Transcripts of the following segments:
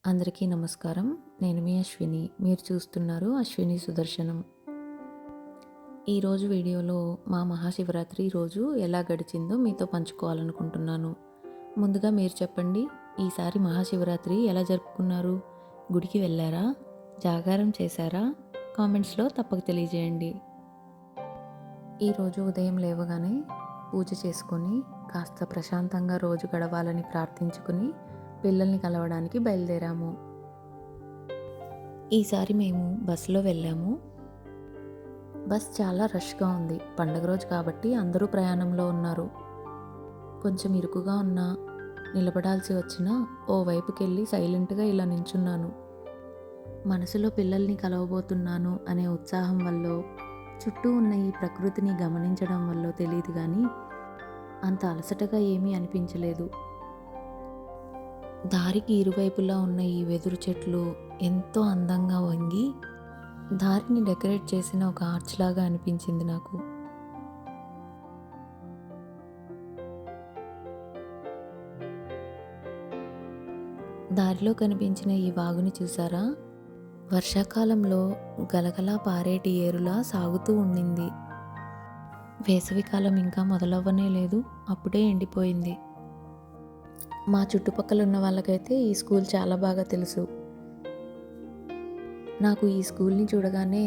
అందరికీ నమస్కారం. నేను మీ అశ్విని. మీరు చూస్తున్నారు అశ్విని సుదర్శనం. ఈరోజు వీడియోలో మా మహాశివరాత్రి రోజు ఎలా గడిచిందో మీతో పంచుకోవాలనుకుంటున్నాను. ముందుగా మీరు చెప్పండి, ఈసారి మహాశివరాత్రి ఎలా జరుపుకున్నారు? గుడికి వెళ్ళారా? జాగారం చేశారా? కామెంట్స్లో తప్పక తెలియజేయండి. ఈరోజు ఉదయం లేవగానే పూజ చేసుకొని కాస్త ప్రశాంతంగా రోజు గడవాలని ప్రార్థించుకుని పిల్లల్ని కలవడానికి బయలుదేరాము. ఈసారి మేము బస్సులో వెళ్ళాము. బస్ చాలా రష్గా ఉంది. పండగ రోజు కాబట్టి అందరూ ప్రయాణంలో ఉన్నారు. కొంచెం ఇరుకుగా ఉన్నా, నిలబడాల్సి వచ్చినా ఓ వైపుకెళ్ళి సైలెంట్గా ఇలా నించున్నాను. మనసులో పిల్లల్ని కలవబోతున్నాను అనే ఉత్సాహం వల్లో, చుట్టూ ఉన్న ఈ ప్రకృతిని గమనించడం వల్లో తెలియదు కానీ అంత అలసటగా ఏమీ అనిపించలేదు. దారికి ఇరువైపులా ఉన్న ఈ వెదురు చెట్లు ఎంతో అందంగా వంగి దారిని డెకరేట్ చేసిన ఒక ఆర్చ్ లాగా అనిపించింది నాకు. దారిలో కనిపించిన ఈ వాగుని చూసారా? వర్షాకాలంలో గలగలా పారేటి ఏరులా సాగుతూ ఉండింది. వేసవికాలం ఇంకా మొదలవ్వనే లేదు, అప్పుడే ఎండిపోయింది. మా చుట్టుపక్కల ఉన్న వాళ్ళకైతే ఈ స్కూల్ చాలా బాగా తెలుసు. నాకు ఈ స్కూల్ని చూడగానే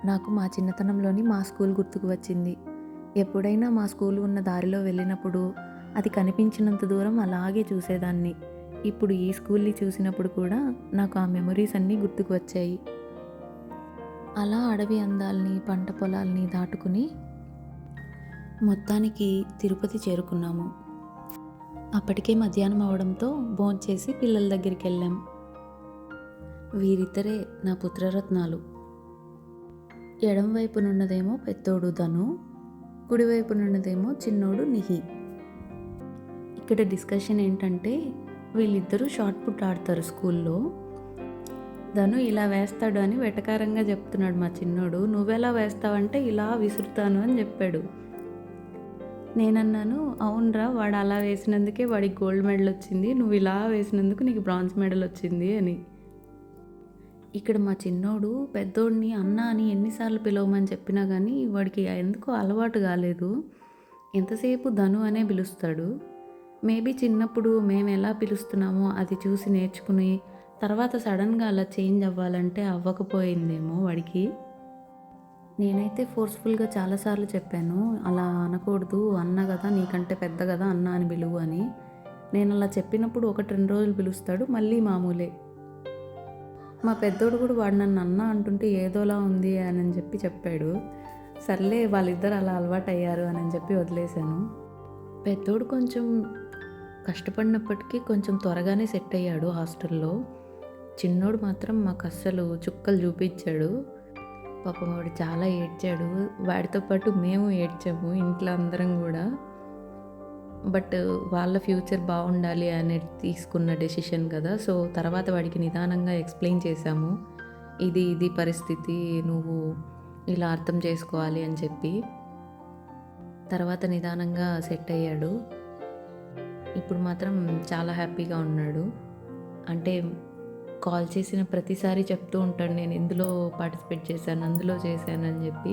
నాకు మా చిన్నతనంలోని మా స్కూల్ గుర్తుకు వచ్చింది. ఎప్పుడైనా మా స్కూల్ ఉన్న దారిలో వెళ్ళినప్పుడు అది కనిపించినంత దూరం అలాగే చూసేదాన్ని. ఇప్పుడు ఈ స్కూల్ని చూసినప్పుడు కూడా నాకు ఆ మెమొరీస్ అన్నీ గుర్తుకు వచ్చాయి. అలా అడవి అందాల్ని, పంట పొలాల్ని దాటుకుని మొత్తానికి తిరుపతి చేరుకున్నాము. అప్పటికే మధ్యాహ్నం అవడంతో భోంచేసి పిల్లల దగ్గరికి వెళ్ళాం. వీరిద్దరే నా పుత్రరత్నాలు. ఎడం వైపునున్నదేమో పెద్దోడు ధను, కుడివైపునున్నదేమో చిన్నోడు నిహి. ఇక్కడ డిస్కషన్ ఏంటంటే వీళ్ళిద్దరూ షార్ట్ పుట్ ఆడతారు స్కూల్లో. ధను ఇలా వేస్తాడు అని వెటకారంగా చెప్తున్నాడు మా చిన్నోడు. నువ్వెలా వేస్తావంటే ఇలా విసురుతాను అని చెప్పాడు. నేనన్నాను, అవునరా, వాడు అలా వేసినందుకే వాడికి గోల్డ్ మెడల్ వచ్చింది, నువ్వు ఇలా వేసినందుకు నీకు బ్రాంజ్ మెడల్ వచ్చింది అని. ఇక్కడ మా చిన్నోడు పెద్దోడిని అన్న అని ఎన్నిసార్లు పిలవమని చెప్పినా కానీ వాడికి ఎందుకో అలవాటు కాలేదు. ఎంతసేపు ధను అనే పిలుస్తాడు. మేబీ చిన్నప్పుడు మేము ఎలా పిలుస్తున్నామో అది చూసి నేర్చుకుని తర్వాత సడన్గా అలా చేంజ్ అవ్వాలంటే అవ్వకపోయిందేమో వాడికి. నేనైతే ఫోర్స్ఫుల్గా చాలాసార్లు చెప్పాను, అలా అనకూడదు, అన్న కదా, నీకంటే పెద్ద కదా, అన్న అని పిలువు అని. నేను అలా చెప్పినప్పుడు 1-2 రోజులు పిలుస్తాడు, మళ్ళీ మామూలే. మా పెద్దోడు కూడా వాడు నన్ను అన్న అంటుంటే ఏదోలా ఉంది అని చెప్పాడు. సర్లే, వాళ్ళిద్దరు అలా అలవాటు అయ్యారు అని చెప్పి వదిలేశాను. పెద్దోడు కొంచెం కష్టపడినప్పటికీ కొంచెం త్వరగానే సెట్ అయ్యాడు హాస్టల్లో. చిన్నోడు మాత్రం మాకు అస్సలు చుక్కలు చూపించాడు. పాపం వాడు చాలా ఏడ్చాడు. వాడితో పాటు మేము ఏడ్చాము, ఇంట్లో అందరం కూడా. బట్ వాళ్ళ ఫ్యూచర్ బాగుండాలి అని తీసుకున్న డెసిషన్ కదా. సో తర్వాత వాడికి నిదానంగా ఎక్స్ప్లెయిన్ చేశాము, ఇది పరిస్థితి, నువ్వు ఇలా అర్థం చేసుకోవాలి అని చెప్పి. తర్వాత నిదానంగా సెట్ అయ్యాడు. ఇప్పుడు మాత్రం చాలా హ్యాపీగా ఉన్నాడు. అంటే కాల్ చేసిన ప్రతిసారి చెప్తూ ఉంటాడు, నేను ఇందులో పార్టిసిపేట్ చేశాను, అందులో చేశాను అని చెప్పి.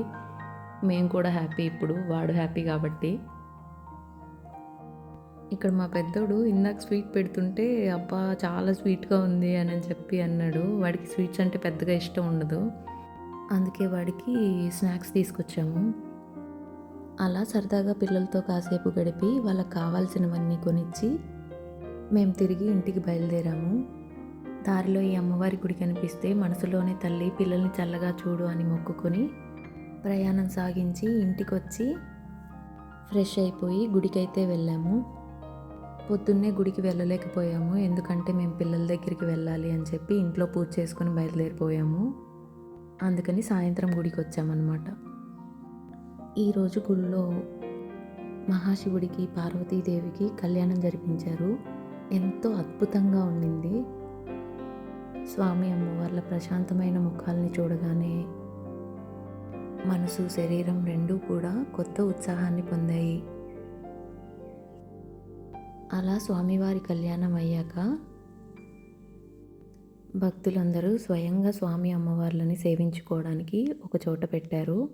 మేము కూడా హ్యాపీ, ఇప్పుడు వాడు హ్యాపీ కాబట్టి. ఇక్కడ మా పెద్దోడు ఇందాక స్వీట్ పెడుతుంటే అబ్బా చాలా స్వీట్గా ఉంది అని చెప్పి అన్నాడు. వాడికి స్వీట్స్ అంటే పెద్దగా ఇష్టం ఉండదు, అందుకే వాడికి స్నాక్స్ తీసుకొచ్చాము. అలా సరదాగా పిల్లలతో కాసేపు గడిపి వాళ్ళకి కావాల్సినవన్నీ కొనిచ్చి మేము తిరిగి ఇంటికి బయలుదేరాము. దారిలో ఈ అమ్మవారి గుడి కనిపిస్తే మనసులోనే తల్లి పిల్లల్ని చల్లగా చూడు అని మొక్కుకొని ప్రయాణం సాగించి ఇంటికి వచ్చి ఫ్రెష్ అయిపోయి గుడికైతే వెళ్ళాము. పొద్దున్నే గుడికి వెళ్ళలేకపోయాము, ఎందుకంటే మేము పిల్లల దగ్గరికి వెళ్ళాలి అని చెప్పి ఇంట్లో పూజ చేసుకొని బయలుదేరిపోయాము. అందుకని సాయంత్రం గుడికి వచ్చామన్నమాట. ఈరోజు గుడిలో మహాశివుడికి పార్వతీదేవికి కళ్యాణం జరిపించారు. ఎంతో అద్భుతంగా ఉండింది. స్వామి అమ్మవార్ల ప్రశాంతమైన ముఖాల్ని చూడగానే మనసు, శరీరం రెండూ కూడా కొత్త ఉత్సాహాన్ని పొందాయి. అలా స్వామివారి కళ్యాణం అయ్యాక భక్తులందరూ స్వయంగా స్వామి అమ్మవార్లని సేవించుకోవడానికి ఒక చోట పెట్టారు.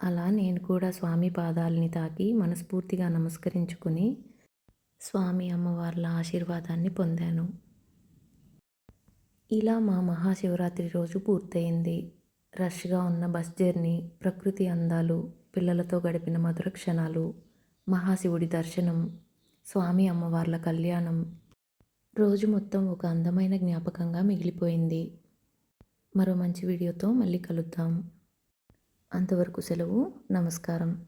అలా నేను కూడా స్వామి పాదాలని తాకి మనస్ఫూర్తిగా నమస్కరించుకుని స్వామి అమ్మవార్ల ఆశీర్వాదాన్ని పొందాను. ఇలా మా మహాశివరాత్రి రోజు పూర్తయింది. రష్గా ఉన్న బస్ జర్నీ, ప్రకృతి అందాలు, పిల్లలతో గడిపిన మధుర క్షణాలు, మహాశివుడి దర్శనం, స్వామి అమ్మవార్ల కళ్యాణం, రోజు మొత్తం ఒక అందమైన జ్ఞాపకంగా మిగిలిపోయింది. మరో మంచి వీడియోతో మళ్ళీ కలుద్దాం. అంతవరకు సెలవు. నమస్కారం.